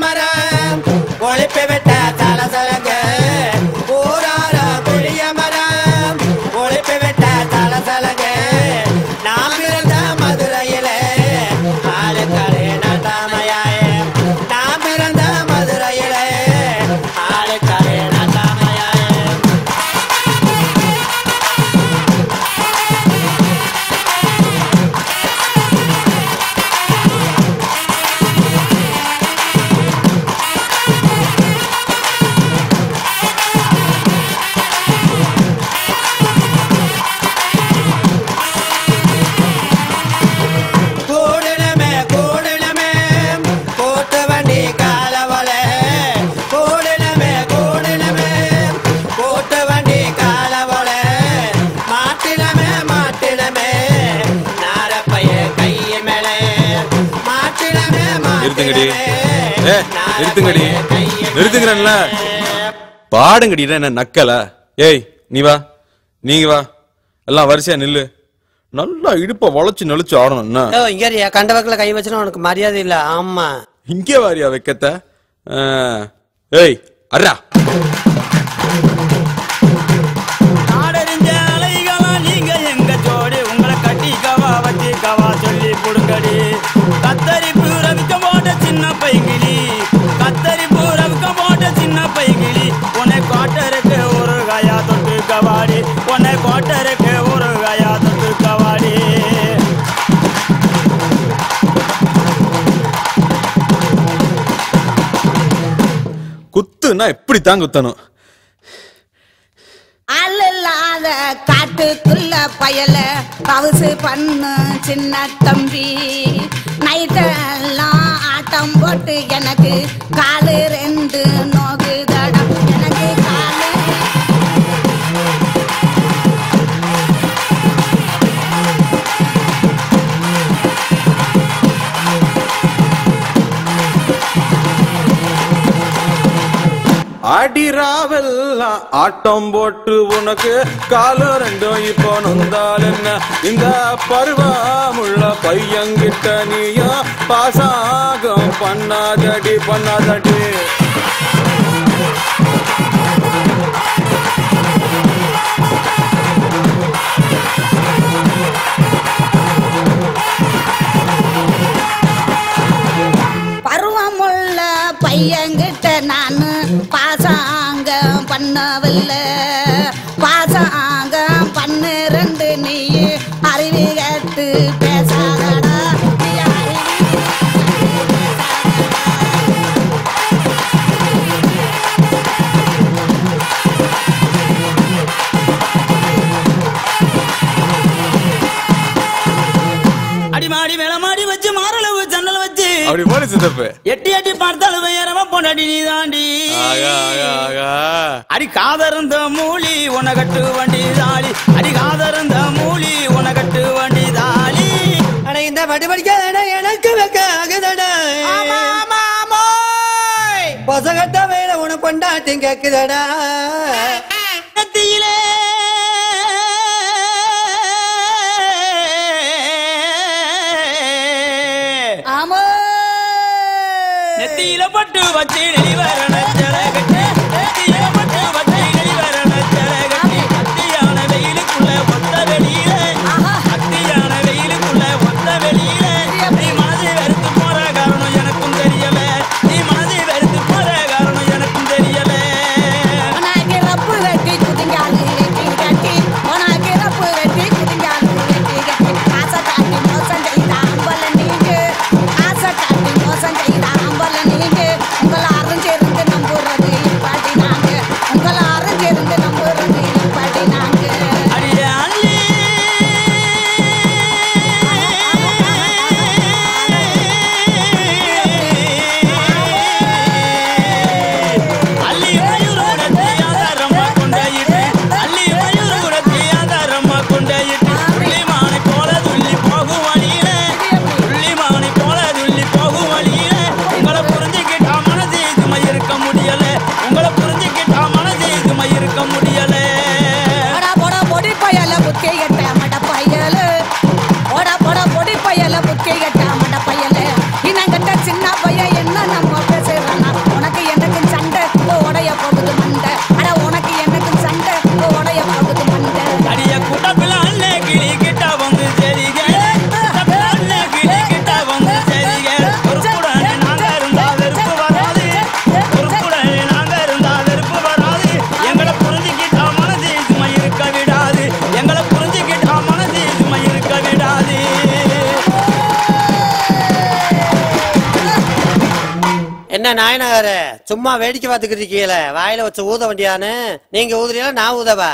மரம் ஒழிப்பு விட்ட தலசலங்க ஊரார புளிய மரம் ஒழிப்பு விட்ட தலசலங்க நாம் பிறந்த மதுரையிலே ஆளுக்களே நட்டாமையாயே நாம் பிறந்த மதுரையிலே ஆளுக்களே நட்டாமையாயே நிறுத்துங்கடி நிறுத்துங்கறல்ல பாடுங்கடி என்ன நக்கல ஏய் நீ வா நீங்க வா எல்லாம் வரிசையா நில்லு நல்லா இடுப்ப வளைச்சு நெளிச்சு ஆடணும் என்ன இங்க கண்டவக்கல கை வச்சா உனக்கு மரியாதை இல்ல ஆமா இங்கே வாரியா வைக்கத்த ஏய் அர்ரா நாடறிஞ்ச அலைகளா நீங்க எங்க ஜோடி உங்களை கட்டிக்கவா வச்சிக்கவா சொல்லி புடுங்கடி கத்தரிப்பு ரவிக்க போட்ட சின்ன பைங்கிளி கத்தரிப்பு ரவிக்க போட்ட சின்ன பைங்கிளி உன்னை கோட்டருக்கு ஒரு காயா தொட்டு கவாடி உன்னை கோட்டருக்கு ஒரு காயா தொட்டு கவாடி குத்துனா இப்படித்தான் குத்தணும் அல்லல்லாத காட்டுக்குள்ள பயல பவுசு பண்ணு சின்ன தம்பி நைட்டெல்லாம் ஆட்டம் போட்டு எனக்கு காலு ரெண்டு நோகுதடா எனக்கு காலு அடிராவெல்லாம் ஆட்டம் போட்டு உனக்கு காலம் ரெண்டும் இப்போ நொந்தால் என்ன இந்த பருவமுள்ள பையங்கிட்ட நீயும் பாசாகம் பண்ணாதடி பண்ணாதடி பருவமுள்ள பையன்கிட்ட நானு பாசாங்கம் பண்ணவில்லை பாசாங்கம் பண்ணு ரெண்டு நீ அறிவி கேட்டு பேசாதடா அடிமாடி மேலமாடி வச்சு மாரளவு ஜன்னல் வச்சு அப்படி போல சித்தப்பு எட்டி எட்டி பார்த்தாலும் வேறவ பொண்டாடி நீ தாண்டி அடி காதருந்த மூலி உனகட்டு வண்டி தாளி அடி காதருந்த மூலி உனகட்டு வண்டி தாளி ஆனா இந்த படி படிக்காத எனக்கு வைக்க ஆகுதடா பசகட்ட வேலை உன கொண்டாட்டி கேக்குதடா நெத்தியிலே நெத்தியில பட்டு வச்சு நெளிவரண ஜலகட்டி நெத்தியில பட்டு வச்சு நெளிவரண ஜலகட்டி அத்தியான வெயிலுக்குள்ள ஒத்த வெளியில அத்தியான வெயிலுக்குள்ள ஒத்த வெளியில நீ மனதை வெறுத்து போற காரணம் எனக்கும் தெரியல நீ மனதை வெறுத்து போற காரணம் எனக்கும் தெரியல உனக்கு ரப்பு வெட்டி குதிங்காலு வெட்டி கட்டி உனக்கு ரப்பு வெட்டி குதிங்காலு வெட்டி கட்டி ஆசை காட்டி மோசம் செய்த அம்பல நீங்க ஆசை காட்டி மோசம் செய்த அம்பல நீங்க உங்களை அறிஞ்சிருந்து நம்புறது இப்படி நாங்க உங்களை அறிஞ்சிருந்து நம்புறது இப்படி நாங்க அடியே அள்ளி அள்ளி மயூரத்தை ஆதாரமா கொண்டாயிட்டு அள்ளி மயூரத்தை ஆதாரமா கொண்டாயிட்டு புள்ளிமானை போல துள்ளி போகும் வழியில புள்ளிமானை போல துள்ளி போகும் வழியில உங்களை புரிஞ்சுக்கிட்டா மனது இதுமை இருக்க முடியல உங்களை புரிஞ்சுக்கிட்டா மனது இதுமை இருக்க முடியல போடா போடா பொடி பயல புக்கை கட்ட மட பயல போடா போடா பொடி பயல புக்கை கட்ட மட பயல இன்னங்கட்ட சின்ன பையன் என்ன நம்ம பேசுற நாயனகார சும்மா வேடிக்கை பார்த்துக்கிட்டு இருக்கீங்களே வாயில வச்சு ஊத வண்டியான்னு நீங்க ஊதுறீங்களா நான் ஊதவா